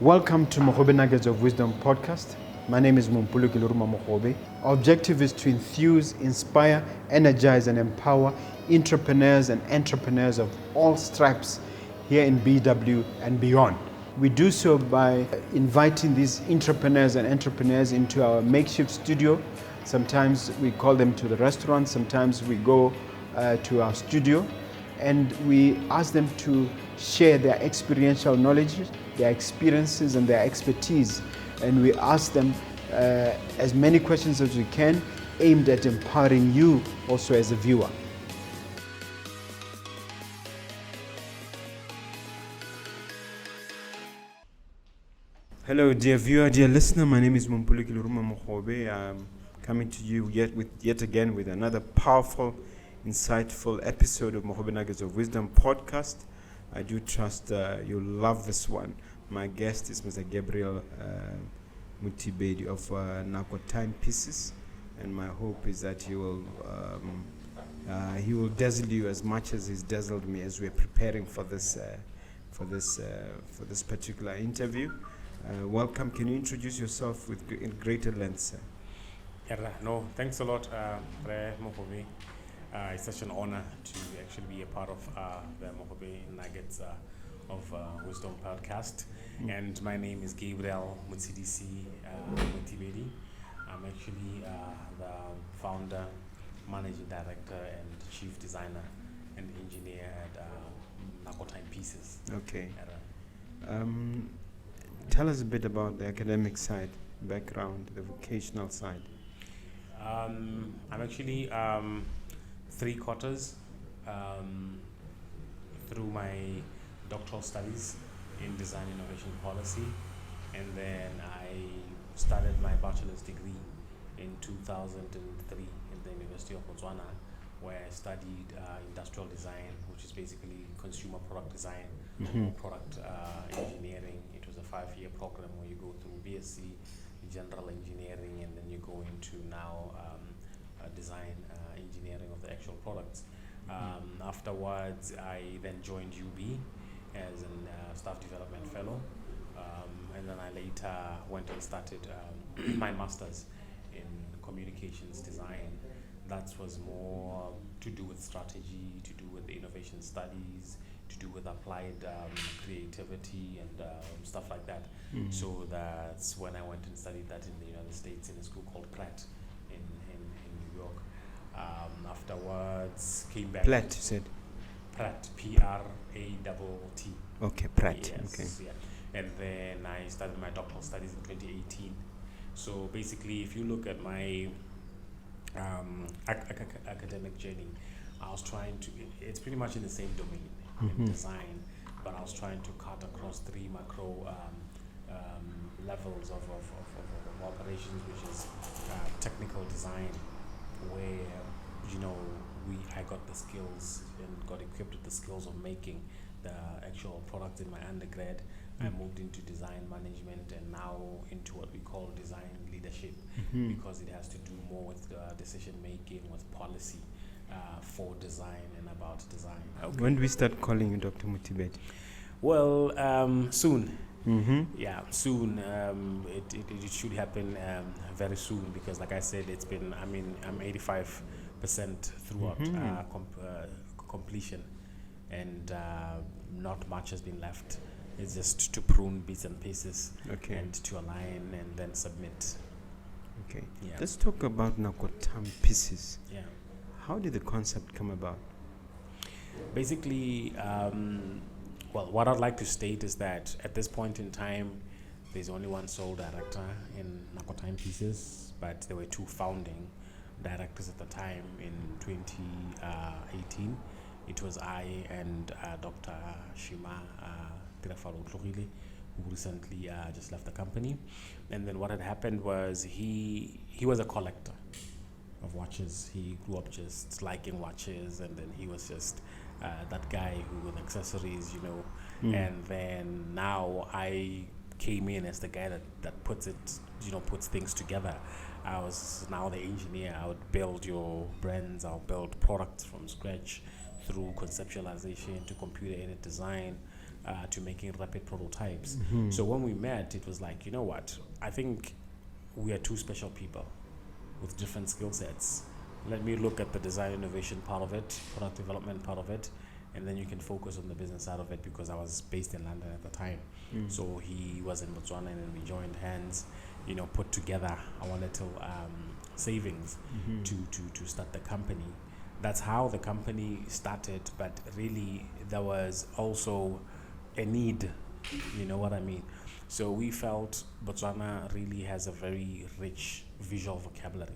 Welcome to Mogobe Nuggets of Wisdom podcast. My name is Mompoloki Lerumo Mogobe. Our objective is to enthuse, inspire, energize, and empower entrepreneurs and entrepreneurs of all stripes here in BW and beyond. We do so by inviting these entrepreneurs and entrepreneurs into our makeshift studio. Sometimes we call them to the restaurant, sometimes we go to our studio, and we ask them to share their experiential knowledge, their experiences and their expertise, and we ask them as many questions as we can, aimed at empowering you also as a viewer. Hello dear viewer, dear listener, my name is Mompoloki Lerumo Mogobe. I'm coming to you yet again with another powerful, insightful episode of Mogobe Nuggets of Wisdom podcast. I do trust you'll love this one. My guest is Mr. Gabriel Mothibedi of Nako Timepieces, and my hope is that he will dazzle you as much as he's dazzled me as we're preparing for this particular interview. Welcome. Can you introduce yourself in greater length, sir? No, thanks a lot, Mogobe. It's such an honor to actually be a part of the Mogobe Nuggets of Wisdom podcast. And my name is Gabriel Mothibedi. I'm actually the founder, managing director, and chief designer and engineer at Nako Timepieces. Okay. Tell us a bit about the academic side, background, the vocational side. I'm actually 3/4 through my doctoral studies in design innovation policy, and then I started my bachelor's degree in 2003 at the University of Botswana, where I studied industrial design, which is basically consumer product design or product engineering. It was a 5-year program where you go through BSc general engineering, and then you go into now design engineering of the actual products. Afterwards, I then joined UB as a staff development fellow, and then I later went and started my master's in communications design. That was more to do with strategy, to do with innovation studies, to do with applied creativity and stuff like that. So that's when I went and studied that in the United States in a school called Pratt in New York. Afterwards, came back. Pratt, you said? Pratt, P-R-A-T-T. Okay, Pratt. Yes, okay. Yeah. And then I started my doctoral studies in 2018. So basically, if you look at my academic journey, I was trying to, it's pretty much in the same domain in design, but I was trying to cut across 3 macro levels of operations, which is technical design, where I got the skills and got equipped with the skills of making the actual product in my undergrad. I moved into design management and now into what we call design leadership, because it has to do more with decision making, with policy for design and about design. Okay. When do we start calling you Dr. Mothibedi? Well, soon. Yeah, soon. It should happen very soon, because like I said, it's been, I'm 85% throughout completion, and not much has been left. It's just to prune bits and pieces, and to align and then submit. Okay. Yeah. Let's talk about Nako Timepieces. Yeah. How did the concept come about? Basically, well, what I'd like to state is that at this point in time, there's only one sole director in Nako Timepieces, but there were 2 founding directors at the time in 2018. It was I and Dr. Shima who recently just left the company. And then what had happened was he was a collector of watches. He grew up just liking watches, and then he was just that guy who with accessories, and then now I came in as the guy that puts it, puts things together. I was now the engineer. I would build your brands, I'll build products from scratch through conceptualization to computer-aided design, to making rapid prototypes. So when we met, it was like, you know what? I think we are two special people with different skill sets. Let me look at the design innovation part of it, product development part of it, and then you can focus on the business side of it, because I was based in London at the time. So he was in Botswana, and then we joined hands, put together our little savings to start the company. That's how the company started, but really there was also a need, you know what I mean? So we felt Botswana really has a very rich visual vocabulary.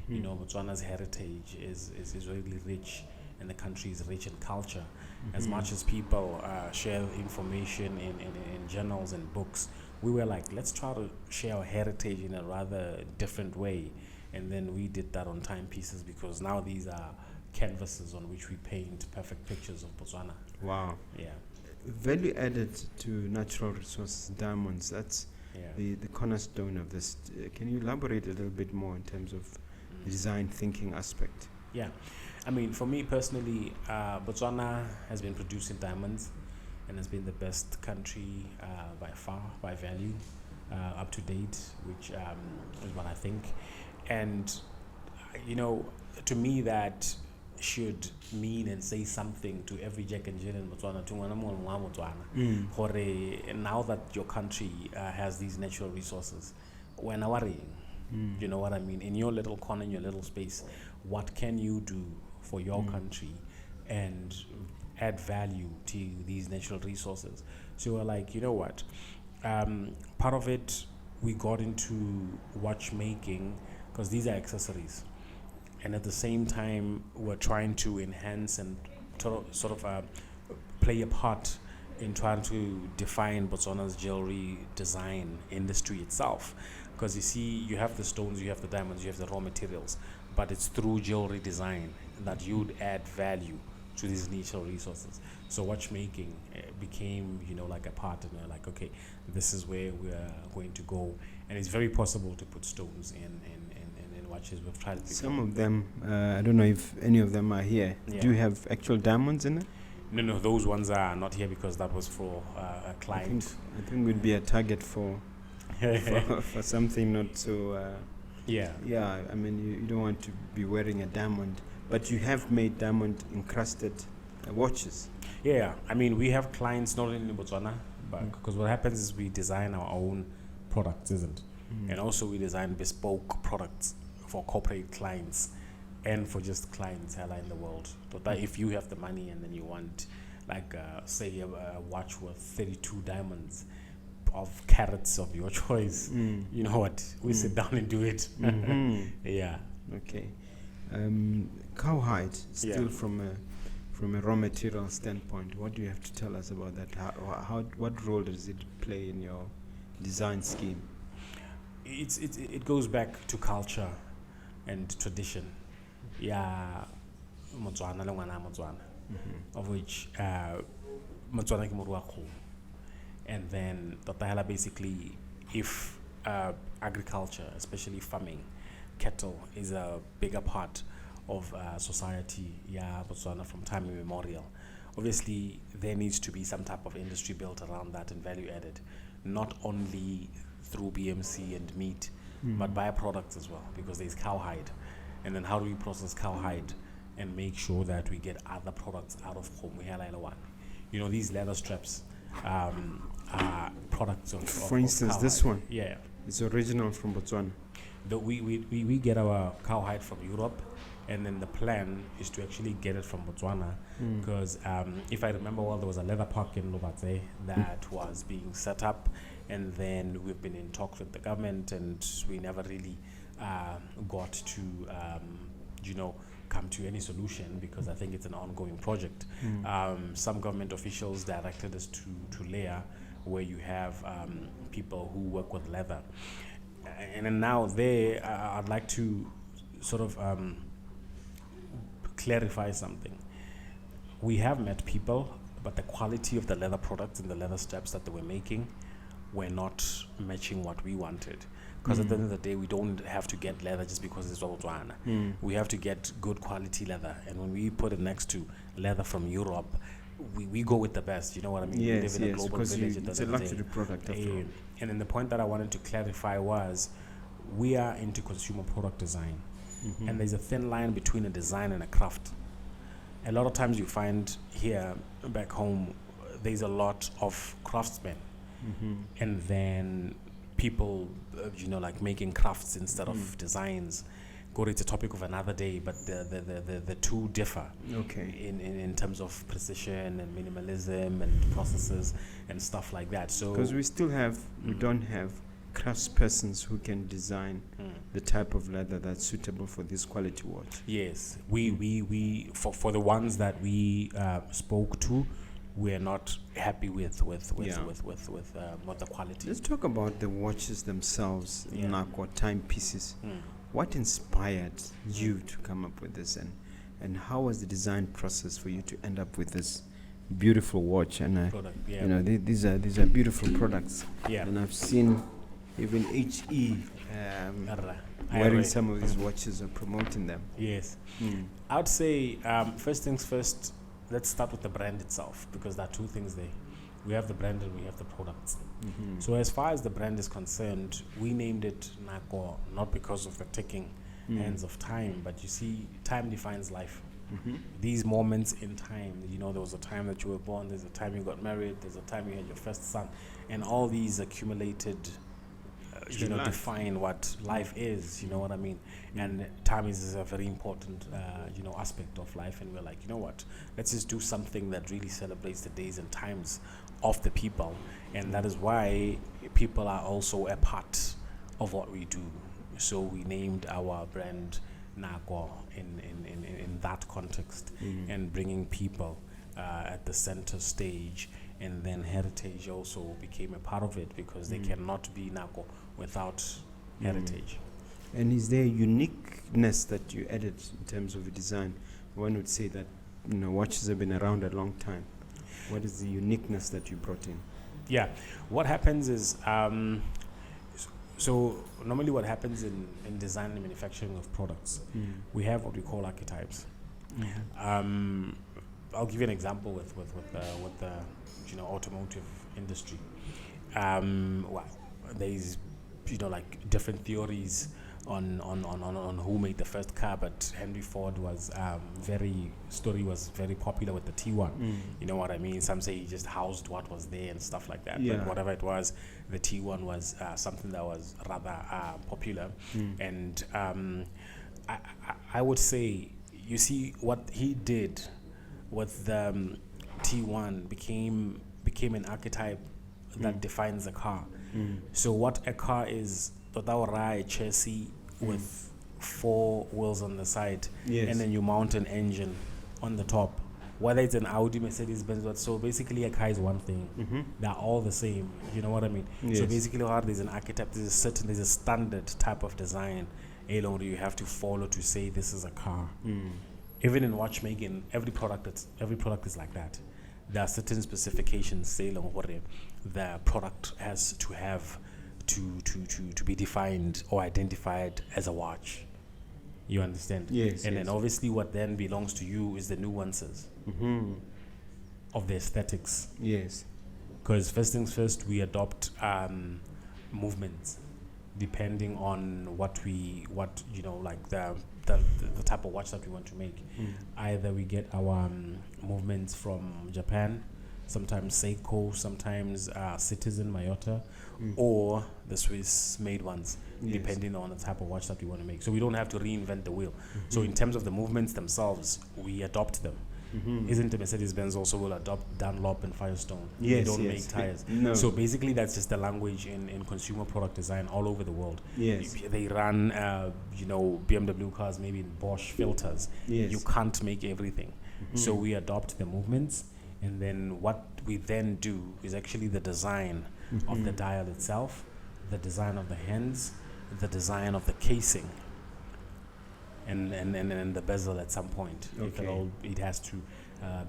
Botswana's heritage is really rich, and the country is rich in culture. As much as people share information in journals and books, we were like, let's try to share our heritage in a rather different way. And then we did that on timepieces, because now these are canvases on which we paint perfect pictures of Botswana. Wow. Yeah. Value added to natural resources, diamonds, that's the cornerstone of this. Can you elaborate a little bit more in terms of the design thinking aspect? Yeah. I mean, for me personally, Botswana has been producing diamonds and has been the best country by far, by value, up to date, which is what I think. And, to me, that should mean and say something to every Jack and Jill in Botswana, now that your country has these natural resources, when you know what I mean, in your little corner, in your little space, what can you do for your country and add value to these natural resources? So we're like, you know what, part of it, we got into watchmaking, because these are accessories, and at the same time we're trying to enhance and sort of play a part in trying to define Botswana's jewelry design industry itself. Because you see, you have the stones, you have the diamonds, you have the raw materials, but it's through jewelry design that you'd add value to these natural resources. So watchmaking became, like a part, and we're like, okay, this is where we're going to go. And it's very possible to put stones in watches. We've tried it before. Some of them, I don't know if any of them are here. Yeah. Do you have actual diamonds in it? No, those ones are not here, because that was for a client. I think we'd be a target for for something not so. Yeah. I mean, you don't want to be wearing a diamond, but you have made diamond encrusted watches. Yeah, I mean, we have clients not only in Botswana, but because what happens is we design our own products, isn't? And also we design bespoke products for corporate clients and for just clients in the world. So that if you have the money and then you want, like, say a watch with 32 diamonds of carats of your choice, you know what? We sit down and do it. Yeah. Okay. Cowhide, still from a raw material standpoint, what do you have to tell us about that? What role does it play in your design scheme? It goes back to culture and tradition. Yeah, Motswana le ngwana Motswana, of which Motswana ke morua kgomo. And then Tatahela, basically, if agriculture, especially farming, cattle, is a bigger part of society, Botswana, from time immemorial, obviously there needs to be some type of industry built around that and value added, not only through BMC and meat, but byproducts as well, because there's cowhide. And then how do we process cowhide and make sure that we get other products out of home? These leather straps are products of For instance, cowhide. this one. Yeah. It's original from Botswana. We get our cowhide from Europe, and then the plan is to actually get it from Botswana, because if I remember well, there was a leather park in Lobatse that was being set up, and then we've been in talks with the government, and we never really got to come to any solution, because I think it's an ongoing project. Some government officials directed us to Leia, where you have people who work with leather, and then now I'd like to sort of clarify something. We have met people, but the quality of the leather products and the leather straps that they were making were not matching what we wanted. Because at the end of the day, we don't have to get leather just because it's Botswana. We have to get good quality leather. And when we put it next to leather from Europe, we go with the best, you know what I mean? We live in a global because village at the it's a end of the day. luxury product after all. And then the point that I wanted to clarify was we are into consumer product design. And there's a thin line between a design and a craft. A lot of times you find here back home there's a lot of craftsmen, and then people like making crafts instead of designs. It's a topic of another day, but the two differ in terms of precision and minimalism and processes and stuff like that. So because we don't have craftspersons who can design the type of leather that's suitable for this quality watch. Yes, we for the ones that we spoke to, we're not happy with the quality. Let's talk about the watches themselves, Nako Timepieces. What inspired you to come up with this, and how was the design process for you to end up with this beautiful watch? And product, these are beautiful products. And I've seen even HE wearing some of these watches or promoting them. Yes. I would say first things first, let's start with the brand itself, because there are two things there. We have the brand and we have the products. So as far as the brand is concerned, we named it Nako not because of the ticking hands of time, but you see, time defines life. These moments in time, there was a time that you were born, there's a time you got married, there's a time you had your first son, and all these accumulated define what life is, you know what I mean? And time is a very important, aspect of life. And we're like, you know what? Let's just do something that really celebrates the days and times of the people. And that is why people are also a part of what we do. So we named our brand Nako in that context, and bringing people at the center stage. And then heritage also became a part of it, because they cannot be Nako without heritage. And is there a uniqueness that you added in terms of the design? One would say that watches have been around a long time. What is the uniqueness that you brought in? Yeah, what happens is so normally what happens in design and manufacturing of products, we have what we call archetypes. I'll give you an example with the automotive industry. There's different theories on who made the first car, but Henry Ford was very popular with the T1. You know what I mean? Some say he just housed what was there and stuff like that. But whatever it was, the T1 was something that was rather popular. And I would say, you see, what he did with the T1 became an archetype that defines a car. So what a car is, a chassis with 4 wheels on the side, and then you mount an engine on the top. Whether it's an Audi, Mercedes, Benz, so basically a car is one thing. They're all the same. You know what I mean? So basically, there's an archetype. There's a standard type of design you have to follow to say this is a car. Even in watchmaking, every product is like that. There are certain specifications say the product has to have to be defined or identified as a watch. You understand? Yes. And then obviously what then belongs to you is the nuances of the aesthetics. Yes. Because first things first, we adopt movements depending on the type of watch that we want to make. Either we get our movements from Japan, sometimes Seiko, sometimes Citizen, Mayota, or the Swiss made ones, depending on the type of watch that we want to make. So we don't have to reinvent the wheel. So in terms of the movements themselves, we adopt them. Isn't the Mercedes-Benz also will adopt Dunlop and Firestone? They don't make tires. No. So basically that's just the language in consumer product design all over the world. Yes. They run BMW cars maybe in Bosch filters. You can't make everything. So we adopt the movements, and then what we then do is actually the design of the dial itself, the design of the hands, the design of the casing, and the bezel at some point. It has to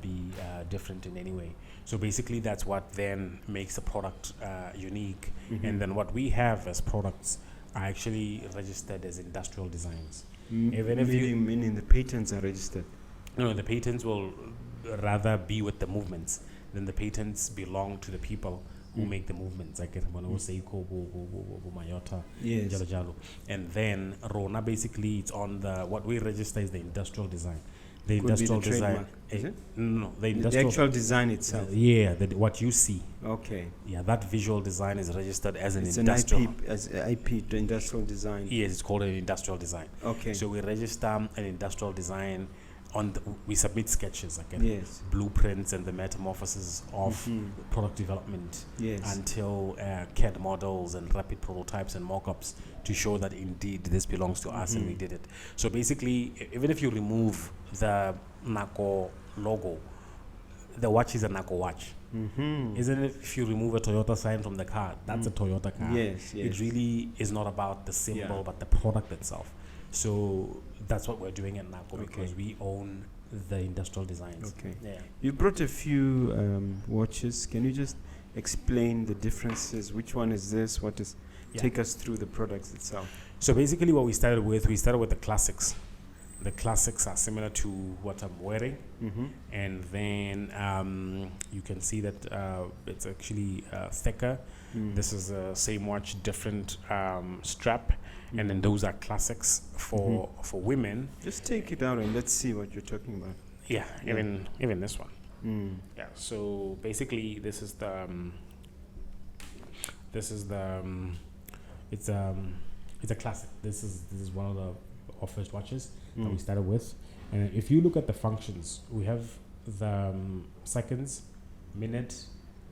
be different in any way. So basically that's what then makes a product unique. And then what we have as products are actually registered as industrial designs. Meaning the patents are registered? No, the patents will rather be with the movements. Then the patents belong to the people who make the movements. Like Seiko, Mayota, Yes. Jalo Jalo. And then Rona, basically, it's on what we register is the industrial design. The Could be the industrial design. trademark, is it? No, the The industrial. actual design itself. Yeah, what you see. Okay. Yeah, that visual design is registered as an It's industrial. an IP, as IP, the industrial design. Yes, it's called an industrial design. Okay. So we register an industrial design we submit sketches, like Yes. blueprints and the metamorphosis of Mhm. product development Yes. until CAD models and rapid prototypes and mock-ups to show that indeed this belongs to us and we did it. So basically, even if you remove the Nako logo, the watch is a Nako watch. Mm-hmm. Isn't it? If you remove a Toyota sign from the car, that's a Toyota car. Yes, yes. It really is not about the symbol, Yeah. but the product itself. So that's what we're doing at Nako because we own the industrial designs. Okay. Yeah. You brought a few watches. Can you just explain the differences? Which one is this? What is? Yeah. Take us through the products itself. So basically, what we started with the classics. The classics are similar to what I'm wearing, Mm-hmm. and then you can see that it's actually thicker. This is the same watch, different strap, and then those are classics for women. Just take it out and let's see what you're talking about. Yeah, even this one. Mm. Yeah. So basically, this is the it's a classic. This is one of our first watches that we started with. And if you look at the functions, we have the seconds, minute,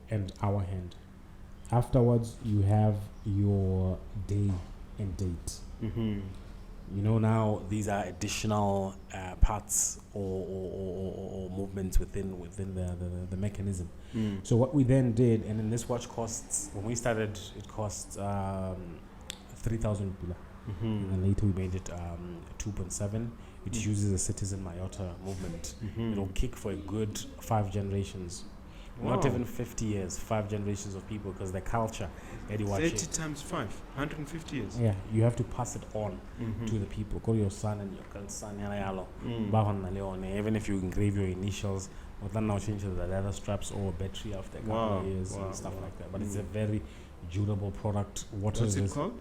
and hour hand. Afterwards, you have your day and date. Mm-hmm. You know, now these are additional parts or movements within the mechanism. Mm. So what we then did, and then this watch costs, when we started, it cost 3,000 pula. Mm-hmm. And later we made it 2.7, which uses the Citizen Mayota movement. Mm-hmm. It'll kick for a good 5 generations. Wow. Not even 50 years, 5 generations of people, because the culture, Eddie watch 30 it. times 5, 150 years. Yeah, you have to pass it on Mm-hmm. to the people. Call your son and your grandson, Mm. even if you engrave your initials, but then now change to the leather straps or battery after a couple Wow, of years wow, and stuff wow. like that. But it's a very durable product. What's it called?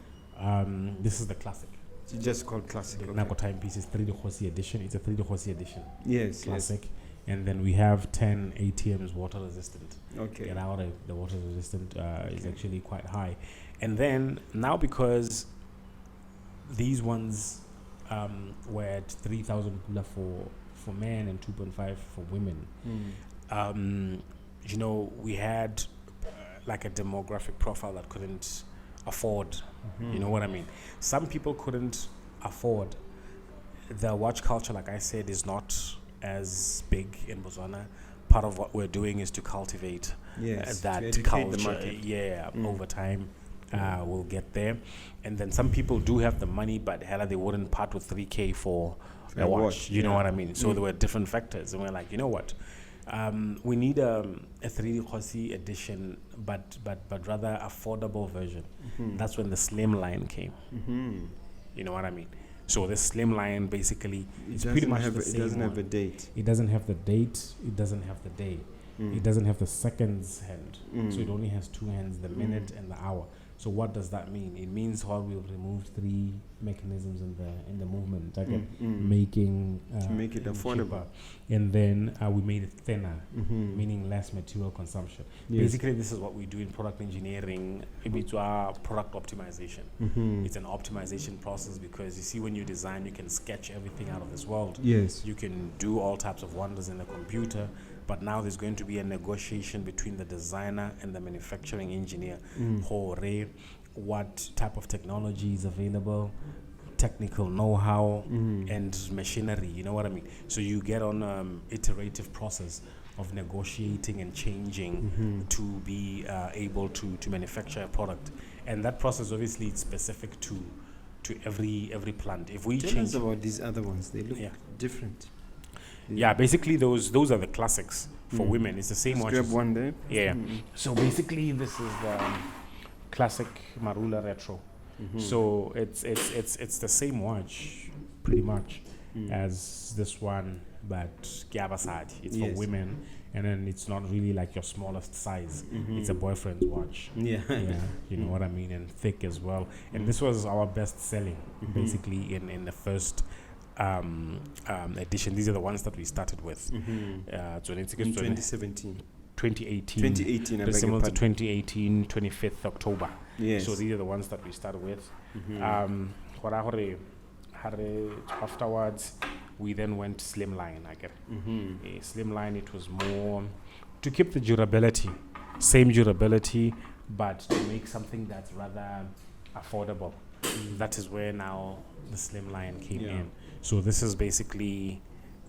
This is the classic. It's just called classic. The Okay. Nako Timepieces 3 Dikgosi edition. It's a 3 Dikgosi edition. Yes, Classic. And then we have 10 ATMs water resistant. yes. Okay. Get out of the water resistant is actually quite high. And then now, because these ones were at 3,000 pula for men and 2.5 for women, you know, we had like a demographic profile that couldn't afford. You know what I mean? Some people couldn't afford. The watch culture, like I said, is not as big in Botswana. Part of what we're doing is to cultivate Yes, to that educate the culture. market. Yeah, over time we'll get there. And then some people do have the money, but hella they wouldn't part with 3K for a watch. You know what I mean? So there were different factors, and we're like, you know what? We need a 3 Dikgosi edition, but rather affordable version. That's when the slim line came. You know what I mean? So the slim line basically is pretty much the same. It doesn't have one. a date. It doesn't have the date. It doesn't have the day. It doesn't have the seconds hand. So it only has 2 hands, the minute and the hour. So what does that mean? It means how we've removed 3 mechanisms in the movement, like making To make it affordable. cheaper. And then we made it thinner, meaning less material consumption. Yes. Basically, this is what we do in product engineering. It's our product optimization. It's an optimization process because you see, when you design, you can sketch everything out of this world. Yes. You can do all types of wonders in the computer, but now there's going to be a negotiation between the designer and the manufacturing engineer. What type of technology is available, technical know-how, and machinery, you know what I mean? So you get on iterative process of negotiating and changing to be able to manufacture a product. And that process, obviously, it's specific to every plant. If we Tell change us about these other ones. They look Yeah. different. Yeah, basically those are the classics for women. It's the same Let's watch. grab one there. Yeah. So basically, this is the classic Marula Retro. So it's the same watch, pretty much. as this one, but Gyabasad, it's for Yes. women, and then it's not really like your smallest size. It's a boyfriend's watch. Yeah. Yeah, you know what I mean, and thick as well. And this was our best selling, basically in the first edition. These are the ones that we started with. In 2017. 2018. 2018, I beg your December to pardon. 2018, 25th October. Yes. So these are the ones that we started with. Afterwards, we then went slimline. I get slimline. It was more to keep the durability, same durability, but to make something that's rather affordable. That is where now the slimline came in. So this is basically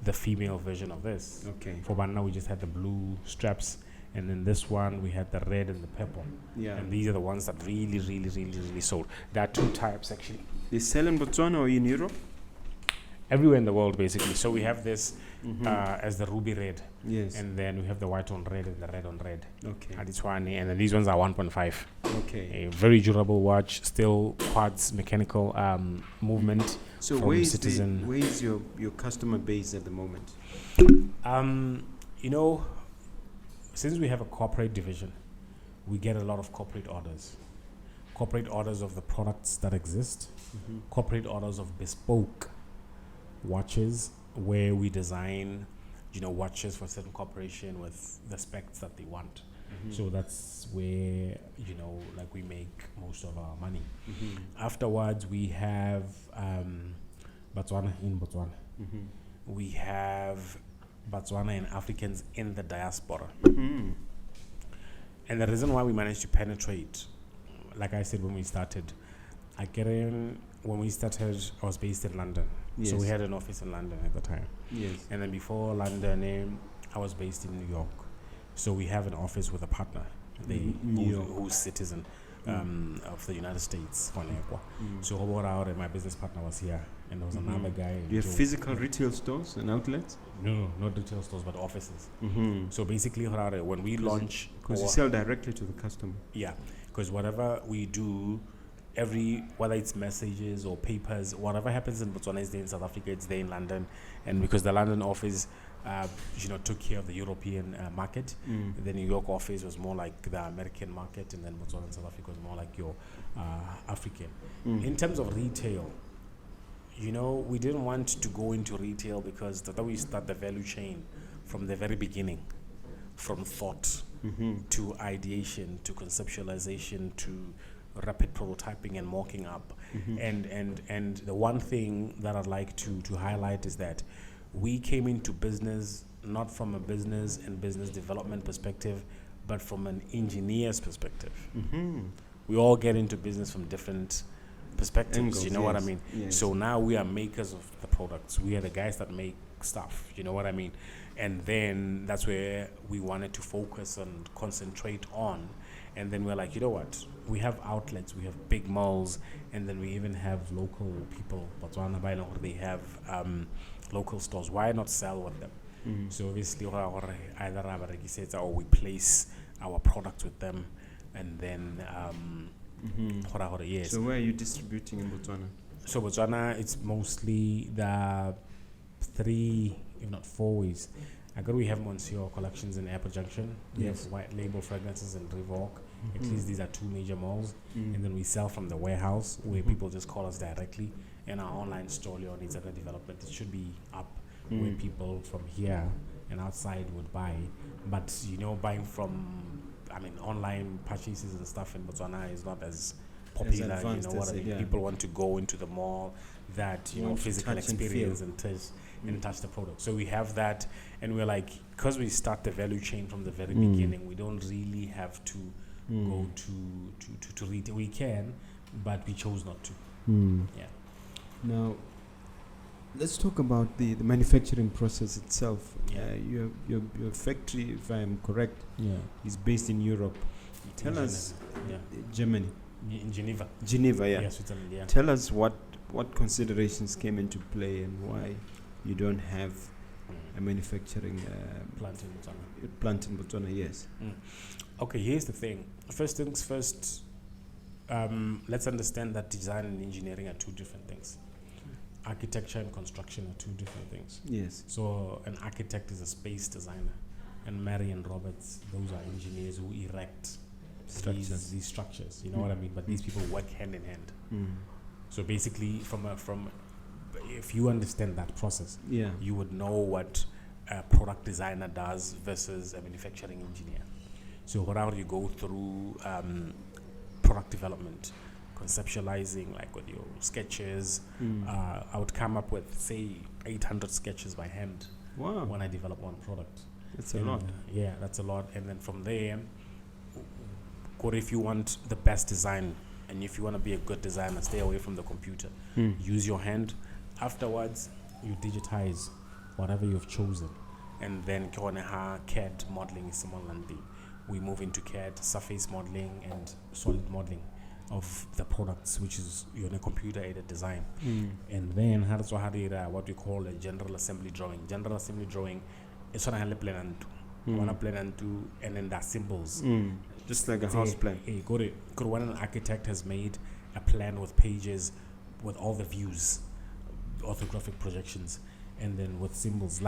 the female version of this. Okay. For Banana, we just had the blue straps, and then this one we had the red and the purple. Yeah. And these are the ones that really sold. There are two types actually. They sell in Botswana or in Europe? Everywhere in the world, basically. So we have this as the ruby red. Yes. And then we have the white on red and the red on red. Okay. And then these ones are 1.5. Okay. A very durable watch, still quartz mechanical movement. So from where is Citizen. where is your customer base at the moment? You know, since we have a corporate division, we get a lot of corporate orders. Corporate orders of the products that exist, corporate orders of bespoke watches where we design, watches for a certain corporation with the specs that they want. So that's where, like we make most of our money. Afterwards, we have Botswana in Botswana. We have Botswana and Africans in the diaspora. And the reason why we managed to penetrate, like I said when we started, when we started, I was based in London. Yes. So we had an office in London at the time. Yes. And then before London, I was based in New York. So we have an office with a partner, who's citizen of the United States. So my business partner was here, and there was another guy. Do you have physical retail stores and outlets? No, not retail stores, but offices. So basically, when we launch, because you sell directly to the customer. Yeah, because whatever we do, whether it's messages or papers, whatever happens in Botswana is there in South Africa, it's there in London. And because the London office, took care of the European market, the New York office was more like the American market, and then Botswana and South Africa was more like your African. In terms of retail, we didn't want to go into retail because that we start the value chain from the very beginning, from thought to ideation to conceptualization to rapid prototyping and mocking up. And the one thing that I'd like to highlight is that we came into business not from a business and business development perspective, but from an engineer's perspective. We all get into business from different perspectives. Angles, you know what I mean? Yes. So now we are makers of the products. We are the guys that make stuff. You know what I mean? And then that's where we wanted to focus and concentrate on. And then we're like, you know what? We have outlets, we have big malls, and then we even have local people. Botswana, they have local stores. Why not sell with them? So obviously, either or we place our products with them, and then yes. So where are you distributing in Botswana? So Botswana, it's mostly the 3, if not 4 ways. We have Monsieur collections in Airport Junction. We have white label fragrances in Rivok. At least these are 2 major malls. And then we sell from the warehouse where people just call us directly. And our online store, Leon, needs under development. It should be up where people from here and outside would buy. But, buying from, online purchases and stuff in Botswana is not as popular. As you know what I mean? People want to go into the mall, that, physical experience and touch the product. So we have that, and we're like, because we start the value chain from the very beginning, we don't really have to go to retail. We can, but we chose not to. Yeah. Now, let's talk about the manufacturing process itself. Your factory, if I am correct, is based in Europe. Tell us, Germany. In Geneva. Geneva, yeah. Yes, Switzerland, yeah. Tell us what considerations came into play and why you don't have a manufacturing plant in Botswana. Yes. Okay, here's the thing. First things first, let's understand that design and engineering are 2 different things. architecture and construction are two different things. Yes. So an architect is a space designer, and Mary and Roberts, those are engineers who erect these structures. You know what I mean? But these people work hand in hand. So basically, if you understand that process, you would know what a product designer does versus a manufacturing engineer. So whenever you go through product development, conceptualizing, like with your sketches, I would come up with, say, 800 sketches by hand. Wow. When I develop one product. That's a lot. Yeah, that's a lot. And then from there, if you want the best design, and if you want to be a good designer, stay away from the computer. Use your hand. Afterwards, you digitize whatever you've chosen. And then CAD modeling is similar. We move into CAD, surface modeling, and solid modeling of the products, which is computer-aided design. And then what we call a general assembly drawing. General assembly drawing is what I plan and do, and then there are symbols. Just like a house plan. When an architect has made a plan with pages, with all the views, orthographic projections, and then with symbols.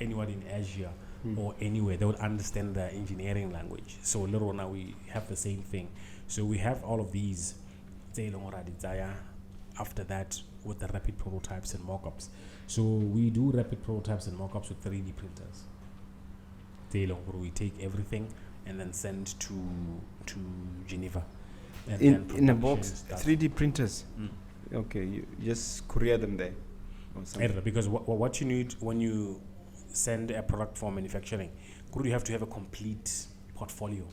Anyone in Asia or anywhere, they would understand the engineering language. So later on, now we have the same thing. So we have all of these. After that, with the rapid prototypes and mock-ups. So we do rapid prototypes and mock-ups with 3D printers. We take everything and then send to Geneva. And in a box, 3D printers. Okay, you just courier them there. Because what you need when you send a product for manufacturing, you have to have a complete portfolio.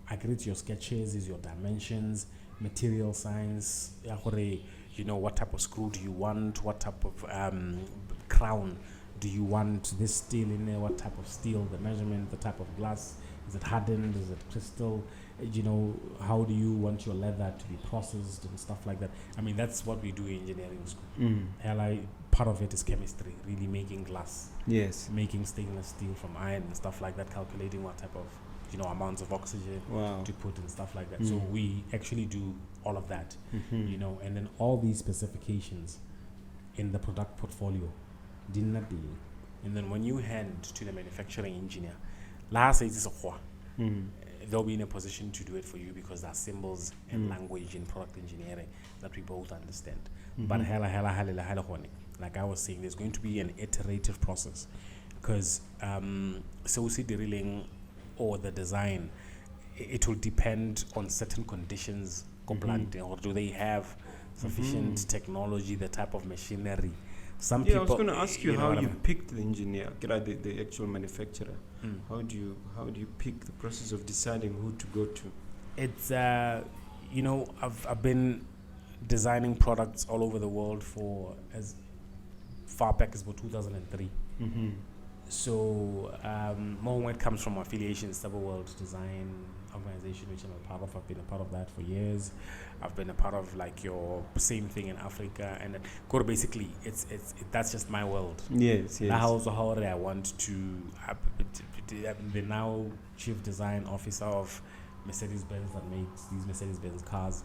I create your sketches, is your dimensions, material science, what type of screw do you want, what type of crown do you want, this steel in there, what type of steel, the measurement, the type of glass, is it hardened, is it crystal, how do you want your leather to be processed and stuff like that. I mean, that's what we do in engineering school. Part of it is chemistry, really making glass, making stainless steel from iron and stuff like that, calculating what type of amounts of oxygen to put and stuff like that. So we actually do all of that, and then all these specifications in the product portfolio, and then when you hand to the manufacturing engineer, they'll be in a position to do it for you because there are symbols and language in product engineering that we both understand. But like I was saying, there's going to be an iterative process because drilling or the design, it will depend on certain conditions. Or do they have sufficient technology, the type of machinery? Some people. I was going to ask you how you picked the engineer, the actual manufacturer. How do you pick the process of deciding who to go to? It's I've been designing products all over the world for as far back as about 2003. So Mohammed comes from affiliation Stable World Design Organization, which I'm a part of. I've been a part of that for years. I've been a part of like your same thing in Africa, and basically it's that's just my world. Yes. Also, how I want to the now chief design officer of Mercedes-Benz that makes these Mercedes-Benz cars.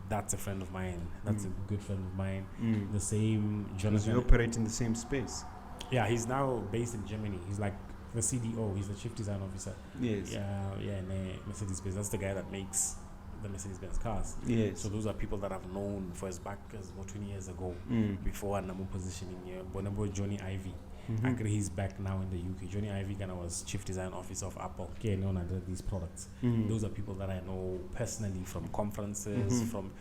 That's a friend of mine. That's a good friend of mine. The same Jonathan. We operate in the same space. Yeah, he's now based in Germany. He's like the CDO. He's the chief design officer. Yes. In Mercedes-Benz. That's the guy that makes the Mercedes-Benz cars. Yes. So those are people that I've known for as back as about 20 years ago. Before I'm positioning here. Bonabo Johnny Ivy. I agree he's back now in the UK. Johnny Ivy was chief design officer of Apple. Okay, known under these products. Those are people that I know personally from conferences, from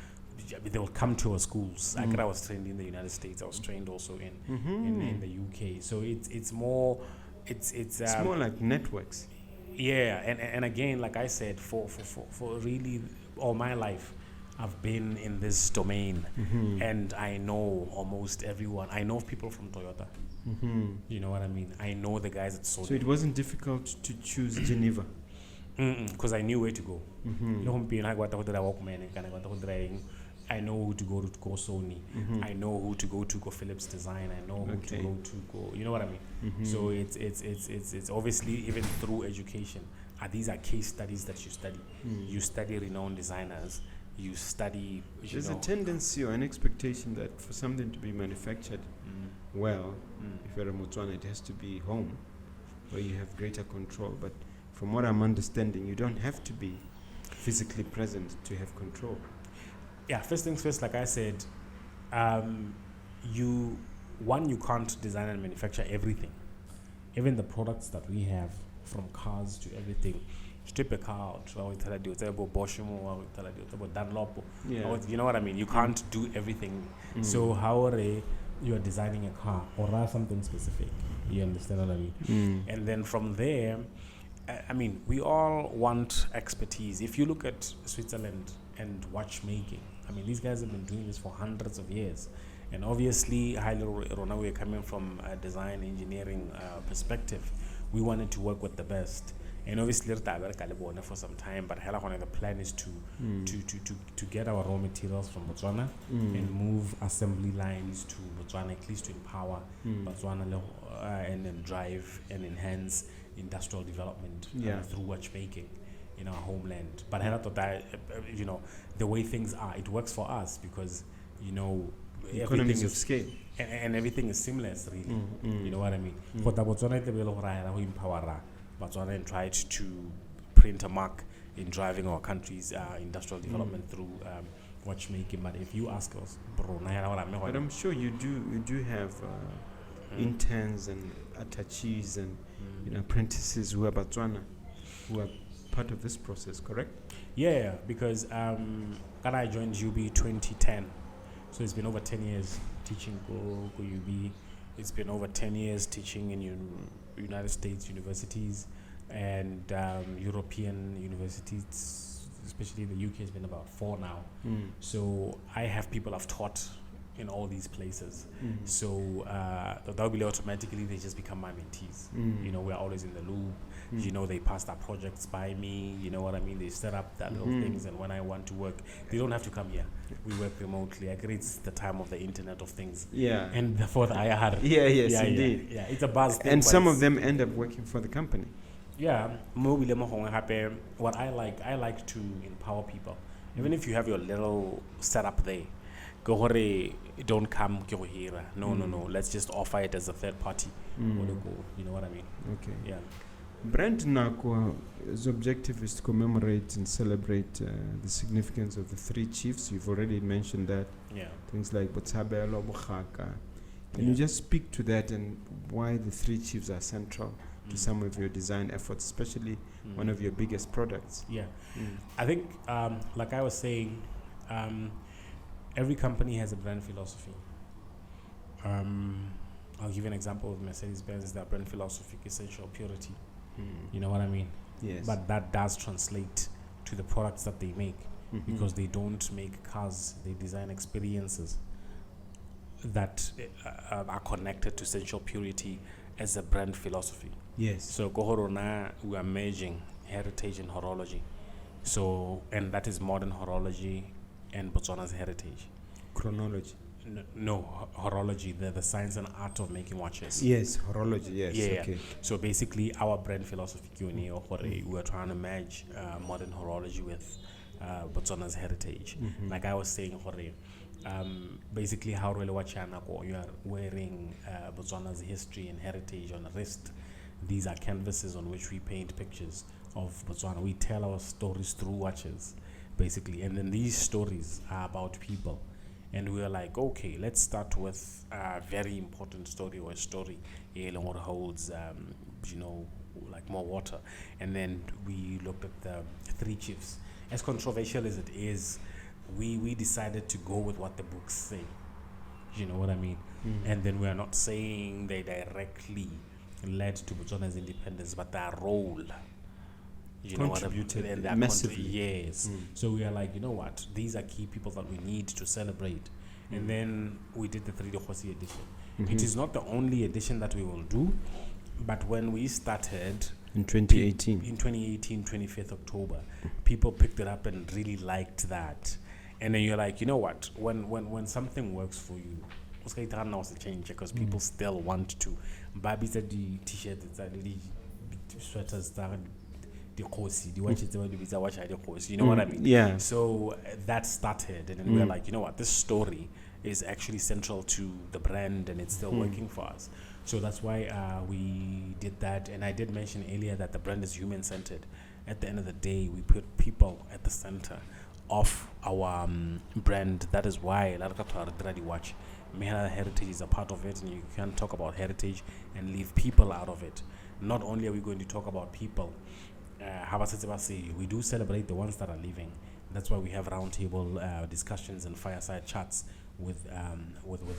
they will come to our schools. I was trained in the United States. I was trained also in the UK. So it's more like networks. Yeah, and again, like I said, for really all my life, I've been in this domain, and I know almost everyone. I know people from Toyota. You know what I mean? I know the guys at Sony. So it wasn't difficult to choose Geneva? Because I knew where to go. I know who to go Sony. I know who to go Philips Design. I know who to go. You know what I mean? So it's obviously even through education. These are case studies that you study. You study renowned designers. you study. There's a tendency or an expectation that for something to be manufactured well, if you're a Motswana, it has to be home, where you have greater control. But from what I'm understanding, you don't have to be physically present to have control. Yeah, first things first, like I said, you can't design and manufacture everything. Even the products that we have, from cars to everything, strip a car out, Dunlop, you know what I mean? You can't do everything. So how you are designing a car or something specific, you understand what I mean? And then from there, I mean, we all want expertise. If you look at Switzerland and watchmaking, I mean, these guys have been doing this for hundreds of years. And obviously, we're coming from a design engineering perspective. We wanted to work with the best. And obviously, for some time, but the plan is to get our raw materials from Botswana and move assembly lines to Botswana, at least to empower Botswana and then drive and enhance industrial development through watchmaking in our homeland. But the way things are, it works for us because, economies of scale. And everything is seamless, really. You know what I mean? For the Botswana, we empower Botswana and tried to print a mark in driving our country's industrial development through watchmaking. But if you ask us, but I'm sure you do have interns and attaches and apprentices who are Botswana, who are part of this process, correct? Yeah, because I joined UB 2010, so it's been over 10 years teaching go UB. It's been over 10 years teaching in United States universities and European universities, especially in the UK. Has been about 4 now. So I have people I've taught in all these places. So that'll be automatically they just become my mentees. We're always in the loop. They pass their projects by me. You know what I mean? They set up that little things, and when I want to work, they don't have to come here. We work remotely. I agree, it's the time of the Internet of Things. Yeah. And for the IR. Yes, indeed. Yeah, it's a buzz thing. And some of them end up working for the company. Yeah. What I like to empower people. Even if you have your little setup there, don't come here. No. Let's just offer it as a third party. You know what I mean? Okay. Yeah. Brand Nako's objective is to commemorate and celebrate the significance of the 3 chiefs. You've already mentioned that. Yeah. Things like Botshabelo, Bokhaka. Can you just speak to that and why the 3 chiefs are central to some of your design efforts, especially one of your biggest products? Yeah. I think, like I was saying, every company has a brand philosophy. I'll give you an example of Mercedes-Benz. Their brand philosophy, essential purity. You know what I mean? Yes. But that does translate to the products that they make because they don't make cars, they design experiences that are connected to essential purity as a brand philosophy. Yes. So Kohorona, we are merging heritage and horology. So, and that is modern horology and Botswana's heritage. Chronology. No, horology, the science and art of making watches. Yes, horology, yes. Yeah. Okay. So basically, our brand philosophy, we're trying to merge modern horology with Botswana's heritage. Like I was saying, basically, how really watch you are wearing Botswana's history and heritage on the wrist. These are canvases on which we paint pictures of Botswana. We tell our stories through watches, basically. And then these stories are about people. And we were like, okay, let's start with a very important story or a story what holds, like more water. And then we looked at the 3 chiefs. As controversial as it is, we decided to go with what the books say. You know what I mean? And then we are not saying they directly led to Botswana's independence, but their role. Contributed massively. Yes. So we are like, you know what? These are key people that we need to celebrate. And then we did the Three Dikgosi edition. It is not the only edition that we will do, but when we started in 2018, 25th October, people picked it up and really liked that. And then you're like, you know what? When something works for you, it's a change because people still want to. Babi said the t-shirts, sweaters, Dikgosi, you know what I mean? Yeah. So that started, and then we were like, you know what, this story is actually central to the brand, and it's still working for us. So that's why we did that. And I did mention earlier that the brand is human-centered. At the end of the day, we put people at the center of our brand. That is why watch heritage is a part of it, and you can't talk about heritage and leave people out of it. Not only are we going to talk about people, we do celebrate the ones that are living. That's why we have roundtable discussions and fireside chats with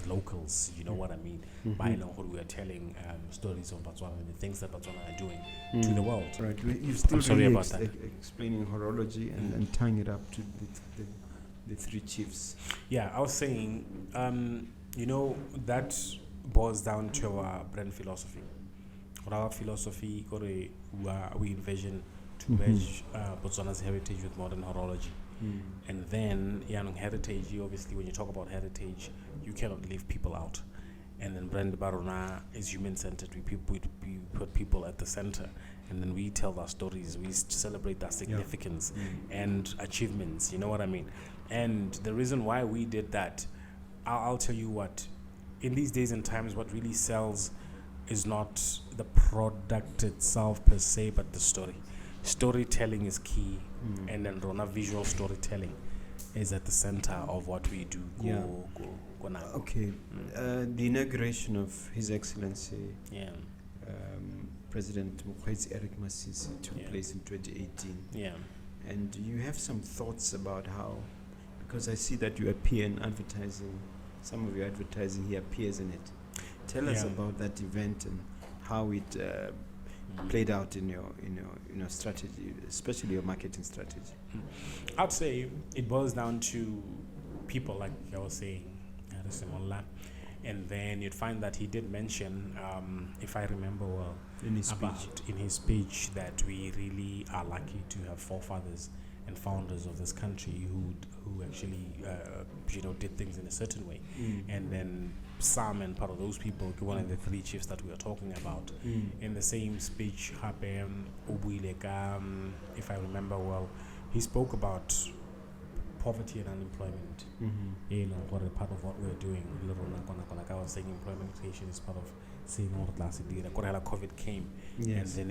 locals. You know what I mean? By now, we are telling stories of Botswana and the things that Botswana are doing to the world. Right. You're still sorry really about that. Explaining horology and tying it up to the three chiefs. Yeah, I was saying, you know, that boils down to our brand philosophy. For our philosophy, we envision to merge Botswana's heritage with modern horology. And then, heritage, obviously, when you talk about heritage, you cannot leave people out. And then Brand Barona is human-centered. We put people at the center. And then we tell our stories. We celebrate their significance and achievements. You know what I mean? And the reason why we did that, I'll tell you what. In these days and times, what really sells is not the product itself per se, but the story. Storytelling is key, and then Rona visual storytelling is at the center of what we do. Go now. Okay, the inauguration of His Excellency President Eric Masisi took place in 2018. Yeah. And you have some thoughts about how, because I see that you appear in advertising, some of your advertising here appears in it. Tell us about that event and how it played out in your strategy, especially your marketing strategy. I'd say it boils down to people, like I was saying, and then you'd find that he did mention, if I remember well, in his speech, that we really are lucky to have forefathers and founders of this country who actually did things in a certain way. And then some and part of those people, one of the three chiefs that we are talking about, in the same speech, if I remember well, he spoke about poverty and unemployment. Part of what we're doing. Like I was saying, employment creation is part of saying all the last year. COVID came and then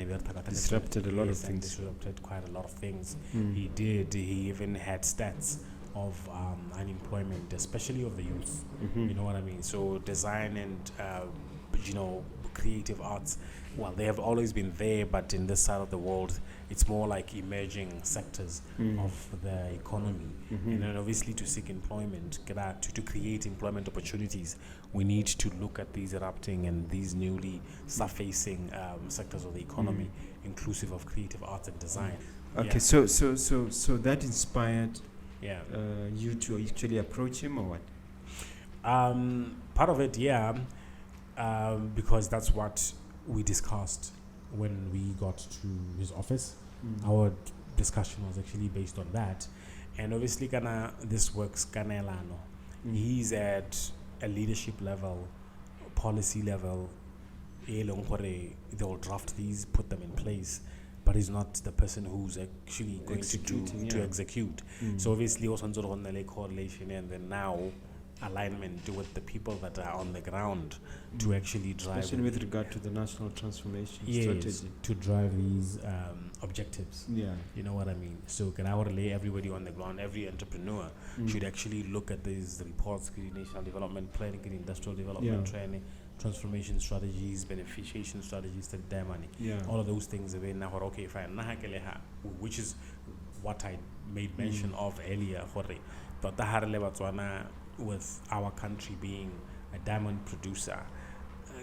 disrupted a lot of things. Disrupted quite a lot of things. He even had stats of unemployment, especially of the youth. You know what I mean? So design and creative arts, well, they have always been there, but in this side of the world, it's more like emerging sectors of the economy. And then obviously to seek employment, to create employment opportunities, we need to look at these erupting and these newly surfacing sectors of the economy, inclusive of creative arts and design. Okay, so that inspired you to actually approach him, or what? Part of it, because that's what we discussed when we got to his office. Our discussion was actually based on that, and obviously this works Kanelano. He's at a leadership level, policy level. They'll draft these, put them in place, but he's not the person who's actually going to execute. So obviously also on the correlation, and then now alignment with the people that are on the ground to actually drive, especially with regard to the national transformation strategy, to drive these objectives. You know what I mean? So can I relay everybody on the ground, every entrepreneur should actually look at these reports, national development planning, industrial development training, transformation strategies, beneficiation strategies, all of those things. Okay, fine, which is what I made mention of earlier. With our country being a diamond producer,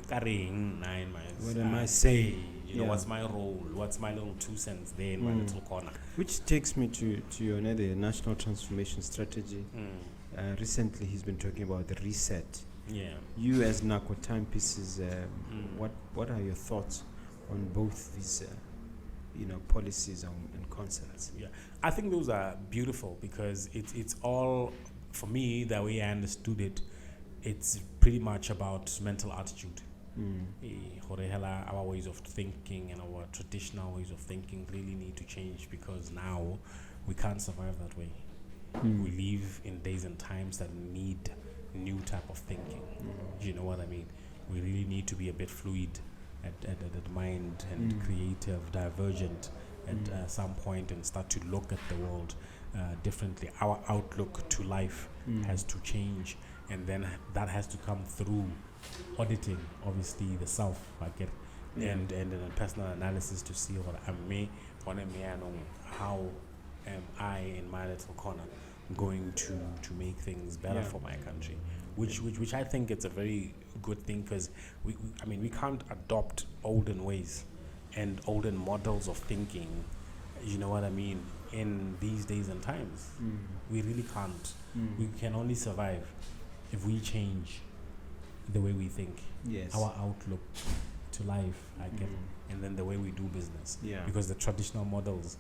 what am I saying? What's my role? What's my little 2 cents there in my little corner? Which takes me to your national transformation strategy. Recently, he's been talking about the reset. You as Nako Timepieces, what are your thoughts on both these, policies and concepts? I think those are beautiful because it's all. For me, the way I understood it, it's pretty much about mental attitude. Our ways of thinking and our traditional ways of thinking really need to change, because now we can't survive that way. We live in days and times that need new type of thinking. You know what I mean? We really need to be a bit fluid at mind and creative, divergent at some point, and start to look at the world differently. Our outlook to life has to change, and then that has to come through auditing, obviously, the self, and a personal analysis to see how am I in my little corner going to make things better for my country, which I think it's a very good thing, because we can't adopt olden ways and olden models of thinking, you know what I mean, in these days and times. We really can't. We can only survive if we change the way we think, our outlook to life, and then the way we do business, because the traditional models,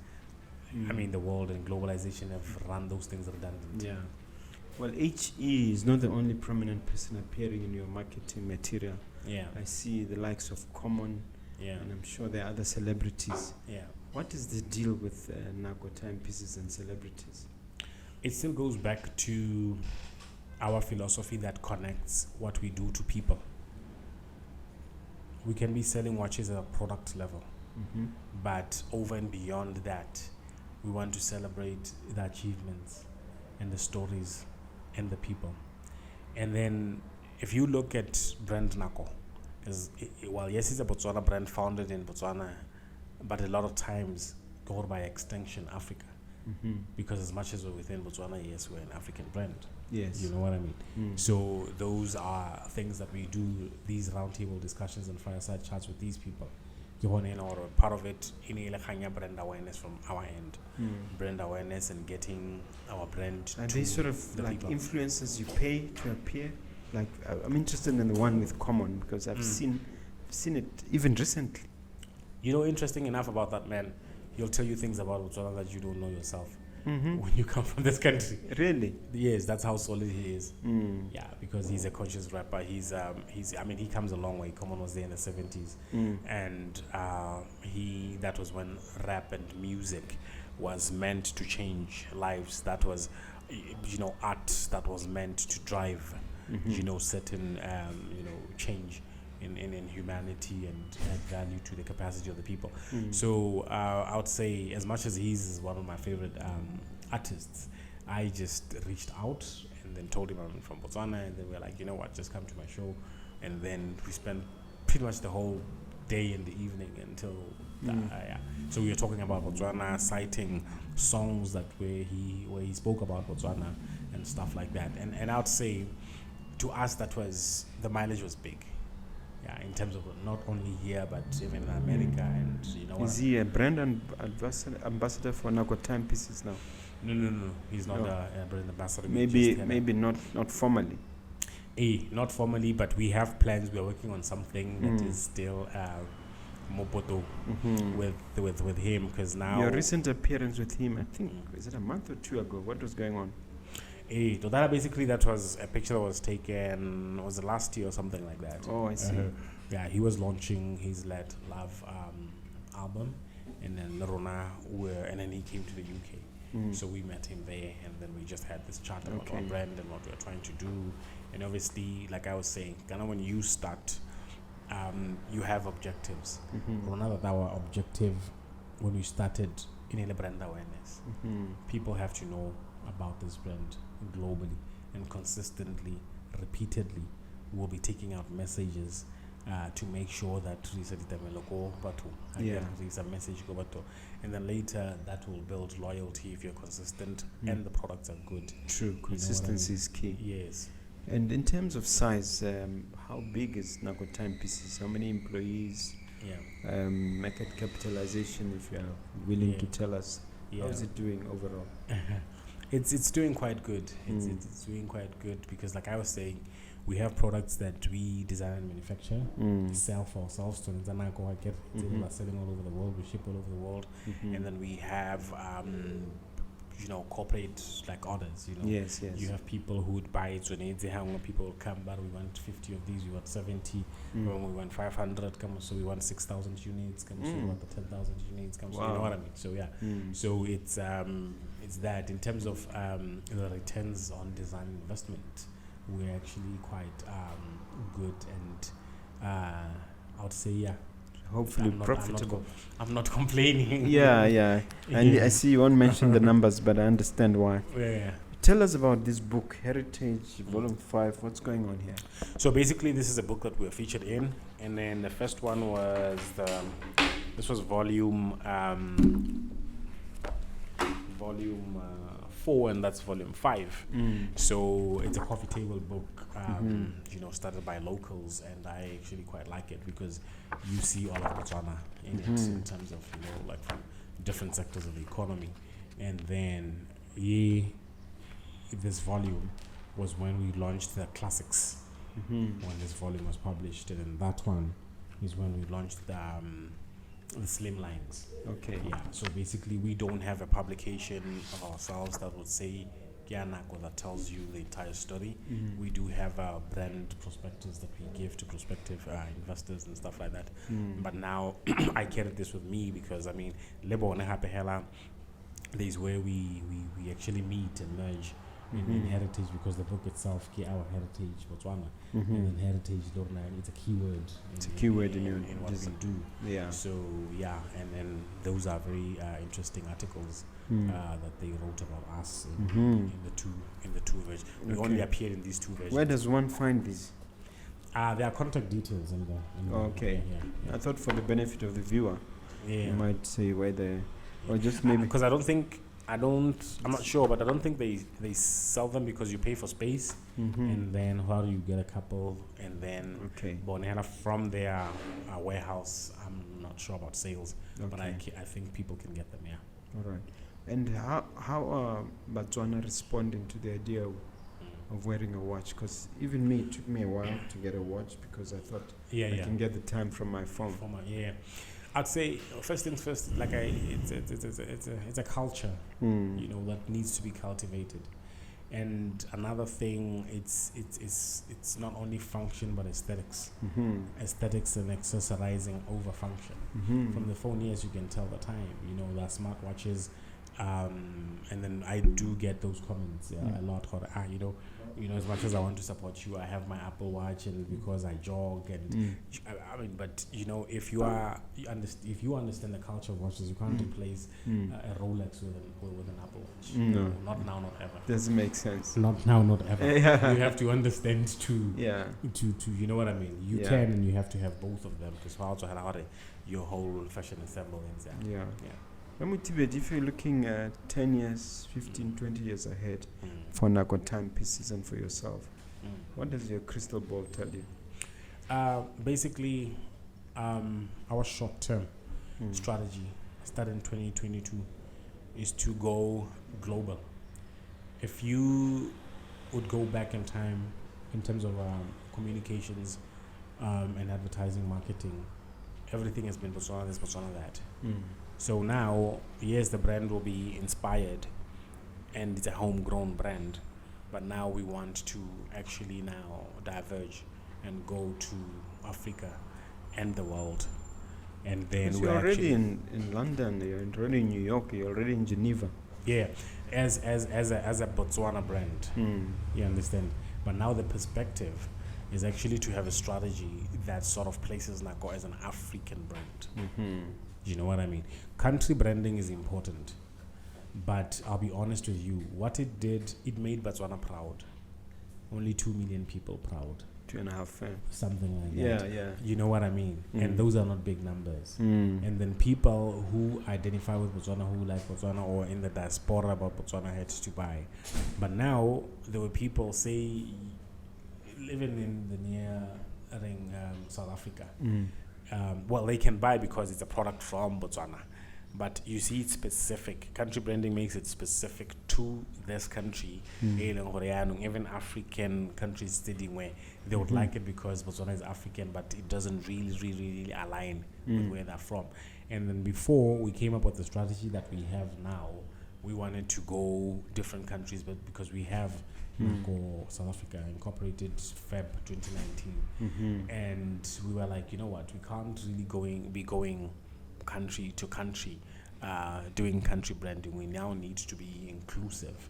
the world and globalization have run those things redundant. Well, HE is not the only prominent person appearing in your marketing material. I see the likes of Common, and I'm sure there are other celebrities. What is the deal with Nako Timepieces and celebrities? It still goes back to our philosophy that connects what we do to people. We can be selling watches at a product level, but over and beyond that, we want to celebrate the achievements and the stories and the people. And then if you look at brand Nako, yes, it's a Botswana brand founded in Botswana, but a lot of times go by extension Africa, because as much as we're within Botswana, yes, we're an African brand. You know what I mean? So those are things that we do, these roundtable discussions and fireside chats with these people. Or part of it in brand awareness from our end, brand awareness and getting our brand. Are they sort of like people. Influencers you pay to appear? Like I'm interested in the one with Common, because I've seen it even recently. You know, interesting enough about that man, he'll tell you things about Botswana that you don't know yourself when you come from this country. Really? Yes, that's how solid he is. Yeah, because he's a conscious rapper. He comes a long way. Common was there in the 70s, and that was when rap and music was meant to change lives. That was, art that was meant to drive, certain, change in humanity and add value to the capacity of the people. So I would say, as much as he's one of my favorite artists, I just reached out and then told him I'm from Botswana, and then we're like, you know what, just come to my show. And then we spent pretty much the whole day and the evening until so we were talking about Botswana, citing songs that where he spoke about Botswana and stuff like that. And I would say to us that was, the mileage was big. In terms of not only here but even in America, and Is he a brand ambassador for Nako Timepieces now? No. He's not a brand ambassador. Maybe not formally. Not formally, but we have plans. We are working on something that is still mopoto with him, because now your recent appearance with him, I think, is it a month or two ago? What was going on? Basically, that was a picture that was taken, was it last year or something like that? Oh, I see. He was launching his Let Love album, and then Rona and then he came to the UK. So we met him there, and then we just had this chat about our brand and what we're trying to do. And obviously, like I was saying, when you start, you have objectives. Rona, that our objective when we started in brand awareness, people have to know about this brand globally, and consistently, repeatedly, we'll be taking out messages to make sure that there's a message go bato, and then later that will build loyalty if you're consistent and the products are good. True, consistency is key. Yes. And in terms of size, how big is Nako Timepieces? How many employees? Market capitalization, if you are willing to tell us. How is it doing overall? It's doing quite good. It's doing quite good, because like I was saying, we have products that we design and manufacture, sell for ourselves to selling all over the world. We ship all over the world, and then we have corporate like orders. Yes. You have people who would buy it when people will come, but we want 50 of these, we want 70, when we want 500, so we want 6,000 units, so we want the 10,000 units, so you know what I mean. So yeah, so it's that in terms of the returns on design investment, we're actually quite good, and I would say hopefully profitable. I'm not complaining. Yeah. And I see you won't mention the numbers, but I understand why. Yeah. Tell us about this book, Heritage Volume 5. What's going on here? So basically, this is a book that we're featured in, and then the first one was this was volume 4, and that's volume 5. So it's a coffee table book, started by locals, and I actually quite like it because you see all of Botswana in it in terms of like from different sectors of the economy. And then this volume was when we launched the classics, when this volume was published, and then that one is when we launched the slim lines. Okay. Yeah. So basically, we don't have a publication of ourselves that would say Nako that tells you the entire story. We do have a brand prospectus that we give to prospective investors and stuff like that. But now I carried this with me because Lebo and Hapehela, there's where we actually meet and merge in heritage, because the book itself, our heritage Botswana, and then heritage Lorna, it's a keyword. It's a keyword in what we do. Yeah. So and then those are very interesting articles that they wrote about us in the two versions. We only appeared in these two versions. Where does one find these? There are contact details in there. Okay. I thought for the benefit of the viewer, you might say where they, or just maybe because I'm not sure, but I don't think they sell them because you pay for space, and then how do you get a couple, and then Bonhela from their warehouse. I'm not sure about sales, but I think people can get them. Yeah. All right. And how are Botswana responding to the idea of wearing a watch? Because even me, it took me a while to get a watch because I thought I can get the time from my phone. I'd say first things first. It's a culture, that needs to be cultivated. And another thing, it's not only function but aesthetics. Aesthetics and accessorizing over function. From the phone, yes, you can tell the time. There are smartwatches, and then I do get those comments a lot. As much as I want to support you, I have my Apple Watch, and because I jog, and but if you understand the culture of watches, you can't replace a Rolex with an Apple Watch. No, not now, not ever. Doesn't make sense. Not now, not ever. You have to understand to you know what I mean. You can, and you have to have both of them because also your whole fashion ensemble ends. Mothibedi, if you're looking at 10 years, 15, 20 years ahead for Nako Timepieces and for yourself, what does your crystal ball tell you? Basically, our short-term strategy, starting in 2022, is to go global. If you would go back in time in terms of communications and advertising, marketing, everything has been Botswana this, Botswana that. So now, yes, the brand will be inspired and it's a homegrown brand, but now we want to actually now diverge and go to Africa and the world. And then you're already in London, you're already in New York, you're already in Geneva. Yeah, as a Botswana brand, you understand. But now the perspective is actually to have a strategy that sort of places Nako as an African brand. You know what I mean? Country branding is important, but I'll be honest with you, what it did, it made Botswana proud. Only 2 million people proud. 2.5, something like that. Yeah. You know what I mean? And those are not big numbers. And then people who identify with Botswana, who like Botswana, or in the diaspora about Botswana had to buy. But now there were people, say, living in the near South Africa. Well, they can buy because it's a product from Botswana. But you see, it's specific. Country branding makes it specific to this country. Even African countries studying where they would like it because Botswana is African, but it doesn't really align with where they're from. And then before we came up with the strategy that we have now, we wanted to go different countries, but because we have Nako South Africa incorporated Feb 2019, and we were like, you know what, we can't really be going country to country, doing country branding. We now need to be inclusive.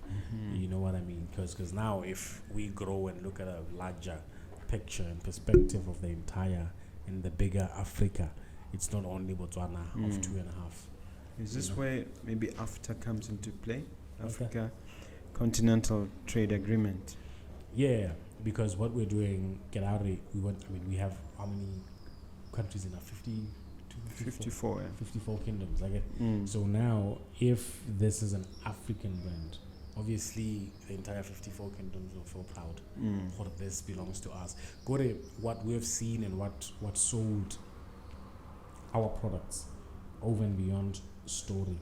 You know what I mean? Because now if we grow and look at a larger picture and perspective of the entire and the bigger Africa, it's not only Botswana of 2.5. Is this where maybe AFTA comes into play? Africa Continental Trade Agreement. Yeah, because what we're doing, we have how many countries in our 54, yeah. 54 kingdoms. So now, if this is an African brand, obviously the entire 54 kingdoms will feel proud. For this belongs to us. What we've seen and what sold our products over and beyond story.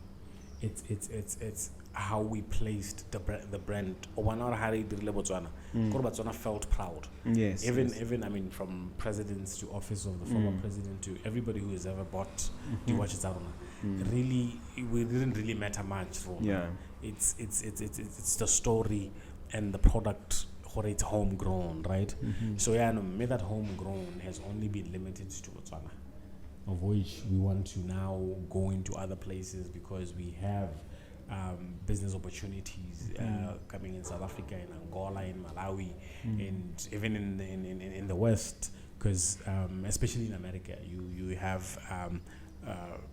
It's how we placed the brand. Botswana felt proud. Yes. Even from presidents to office of the former president to everybody who has ever bought the watches out. Really, we didn't really matter much for. Yeah. It's the story and the product. It's homegrown, right? So no, that homegrown has only been limited to Botswana, of which we want to now go into other places because we have business opportunities coming in South Africa, in Angola, in Malawi, and even in the West, because especially in America, you have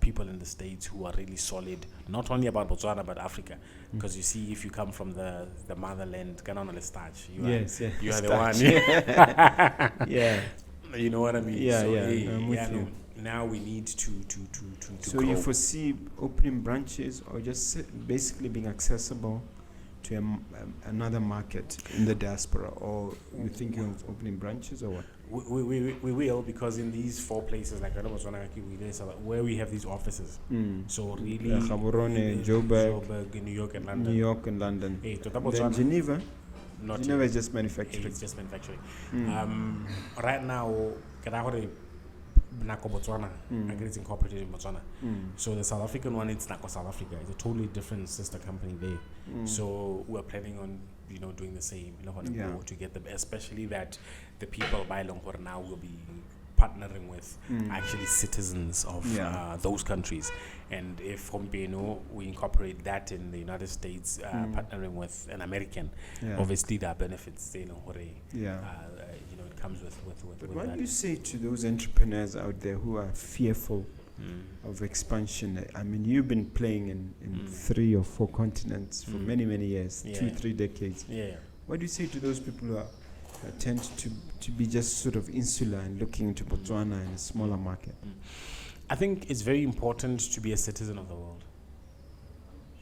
people in the States who are really solid, not only about Botswana but Africa, because you see, if you come from the motherland, you are the one. Yeah. You know what I mean? Yeah, so, I'm with you. Now we need to So grow. you foresee opening branches or just basically being accessible to another market in the diaspora, or you thinking of opening branches or what? We will, because in these 4 places, like where we have these offices, so really Gaborone, Joburg, New York and London. Then Geneva. Not Geneva is just manufacturing. It's just manufacturing. Right now, Nako Botswana, it's incorporated in Botswana. So the South African one, it's Nako South Africa. It's a totally different sister company there. So we're planning on doing the same. To get them, especially that the people by Longor now will be partnering with actually citizens of those countries. And if we incorporate that in the United States, partnering with an American, obviously there are benefits. It comes with But with what that. do you say to those entrepreneurs out there who are fearful of expansion? I mean, you've been playing in 3 or 4 continents for many years, 2-3 decades. Yeah. What do you say to those people who tend to be just sort of insular and looking into Botswana and a smaller market? I think it's very important to be a citizen of the world.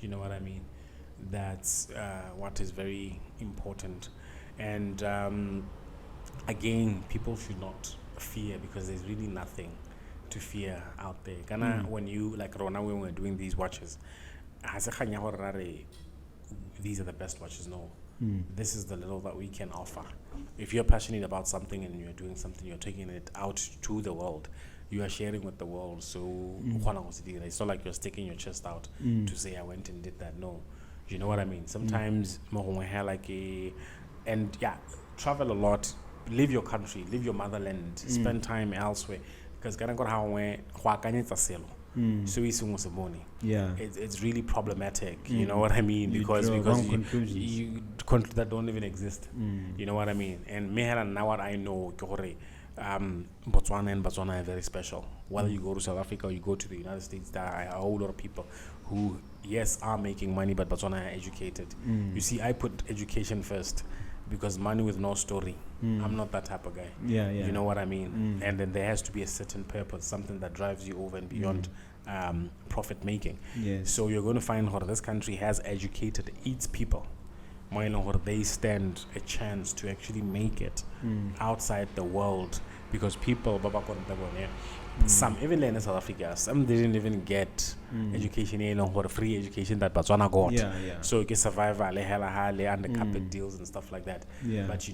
You know what I mean? That's what is very important. And again, people should not fear, because there's really nothing to fear out there. When you, like Rona, when we're doing these watches, these are the best watches. No. This is the little that we can offer. If you're passionate about something and you're doing something, you're taking it out to the world, you are sharing with the world. So it's not like you're sticking your chest out to say, I went and did that. No. You know what I mean? Sometimes travel a lot, leave your country, leave your motherland, spend time elsewhere, because it's really problematic. You know what I mean? Because you that don't even exist. You know what I mean? And now what I know, Botswana are very special. Whether you go to South Africa or you go to the United States, there are a whole lot of people who, yes, are making money, but Botswana are educated. You see, I put education first, because money with no story, I'm not that type of guy. You know what I mean? And then there has to be a certain purpose, something that drives you over and beyond profit making. So you're going to find how this country has educated its people. They stand a chance to actually make it outside the world, because people, some even in South Africa, some didn't even get education, free education that Botswana got. So you can survive under carpet deals and stuff like that. But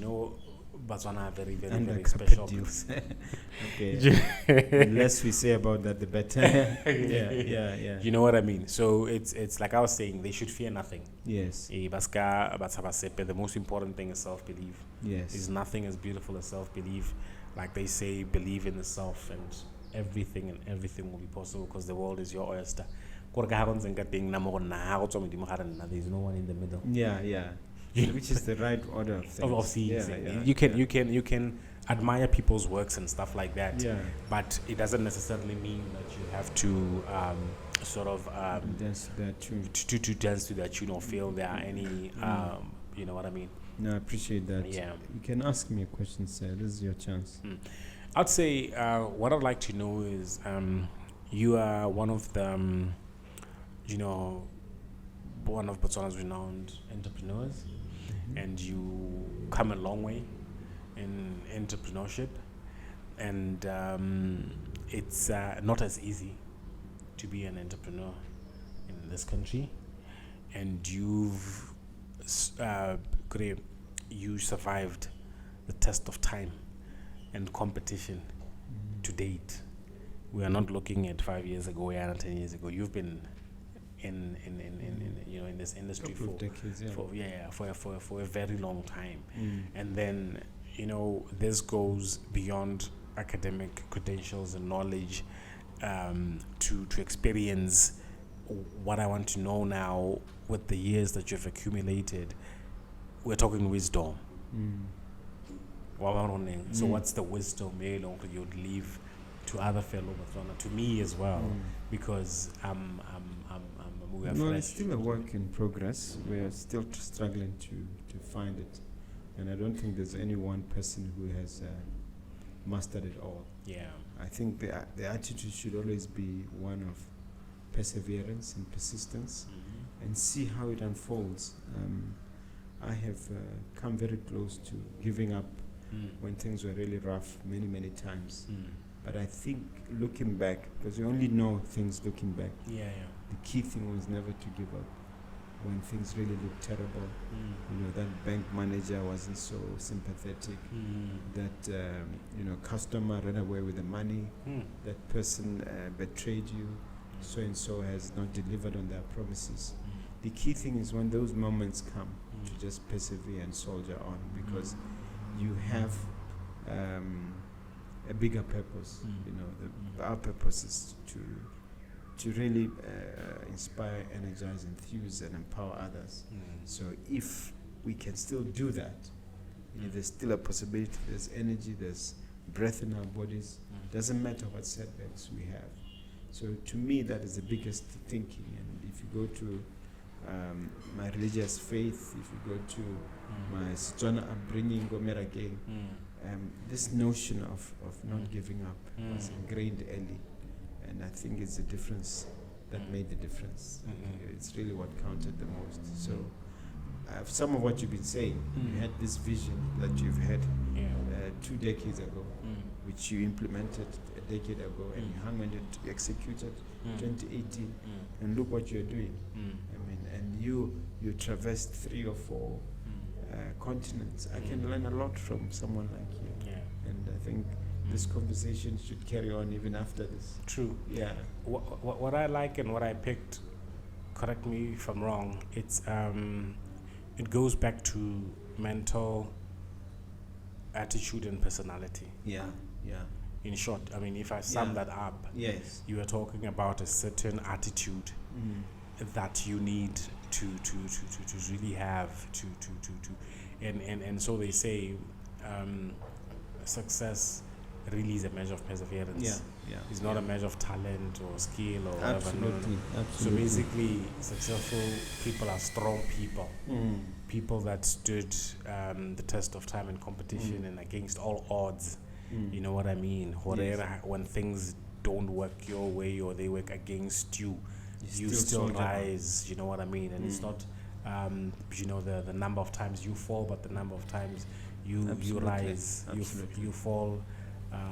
Botswana are very, very, Under very carpet special. deals. Okay. The less we say about that, the better. Yeah. You know what I mean? So it's like I was saying, they should fear nothing. Yes. The most important thing is self-belief. Yes. Is nothing as beautiful as self-belief. Like they say, believe in the self and everything will be possible because the world is your oyster. There's no one in the middle. Yeah. Which is the right order of things. You can admire people's works and stuff like that. Yeah. But it doesn't necessarily mean that you have to dance to that tune. To dance to that tune or feel there are any you know what I mean. No, I appreciate that. Yeah. You can ask me a question, sir. This is your chance. I'd say what I'd like to know is you are one of the one of Botswana's renowned entrepreneurs, and you come a long way in entrepreneurship, and it's not as easy to be an entrepreneur in this country, and you survived the test of time and competition to date. We are not looking at 5 years ago and 10 years ago. You've been in this industry for decades, for a very long time, and then this goes beyond academic credentials and knowledge to experience. What I want to know now, with the years that you've accumulated, we're talking wisdom. So what's the wisdom you'd leave to other fellow Botswana, to me as well, because we are fresh. It's still a work in progress. We are still struggling to find it, and I don't think there's any one person who has mastered it all. Yeah, I think the attitude should always be one of perseverance and persistence, and see how it unfolds. I have come very close to giving up when things were really rough many times. But I think looking back, because you only know things looking back, the key thing was never to give up when things really looked terrible. That bank manager wasn't so sympathetic, that customer ran away with the money, that person betrayed you, so and so has not delivered on their promises. The key thing is when those moments come, to just persevere and soldier on, because you have a bigger purpose. Our purpose is to really inspire, energize, enthuse, and empower others. So if we can still do that, there's still a possibility. There's energy, there's breath in our bodies. Doesn't matter what setbacks we have. So to me, that is the biggest thinking. And if you go to my religious faith, if you go to my Setswana upbringing, this notion of not giving up was ingrained early, and I think it's the difference that made the difference. It's really what counted the most. So some of what you've been saying, you had this vision that you've had 2 decades ago, which you implemented a decade ago, and you hung on it, you executed 2018, and look what you're doing. And you traversed 3 or 4 continents. I can learn a lot from someone like you. And I think this conversation should carry on even after this. True. Yeah. What I like and what I picked, correct me if I'm wrong, it's it goes back to mental attitude and personality. Yeah. In short, if I sum that up, yes, you are talking about a certain attitude that you need to really have to and so they say success really is a measure of perseverance. It's not a measure of talent or skill or whatever. Absolutely. So basically, successful people are strong people. People that stood the test of time and competition and against all odds. You know what I mean? When things don't work your way or they work against you, you still rise. You know what I mean? And it's not the number of times you fall, but the number of times you rise. You fall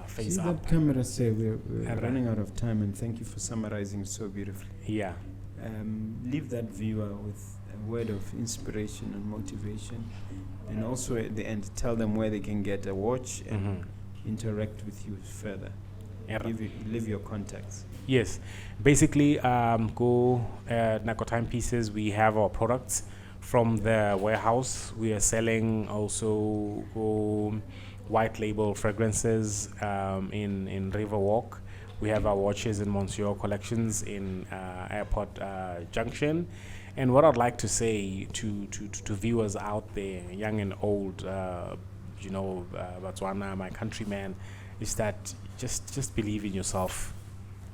face up. That camera say we're running out of time, and thank you for summarizing so beautifully. Yeah. Leave that viewer with a word of inspiration and motivation. And also at the end, tell them where they can get a watch and interact with you further. Leave your contacts. Yes, basically, go Nako Timepieces. We have our products from the warehouse. We are selling also white label fragrances in Riverwalk. We have our watches in Monsieur Collections in Airport Junction. And what I'd like to say to viewers out there, young and old, Botswana, my countrymen, is that just believe in yourself.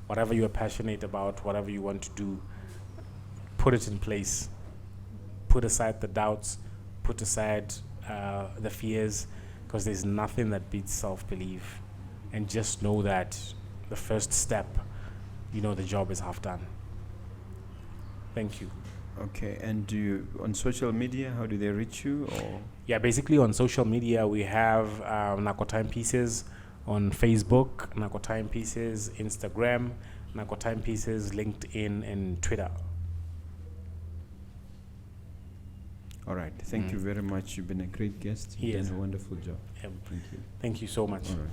Whatever you are passionate about, whatever you want to do, put it in place. Put aside the doubts, put aside the fears, because there's nothing that beats self-belief. And just know that the first step, the job is half done. Thank you. Okay, and do you, on social media, how do they reach you? Or Yeah, basically on social media, we have Nako Timepieces on Facebook, Nako Timepieces, Instagram, Nako Timepieces, LinkedIn, and Twitter. all right, thank you very much. You've been a great guest. You've Yes. done a wonderful job. Yep. Thank you. Thank you so much. All right.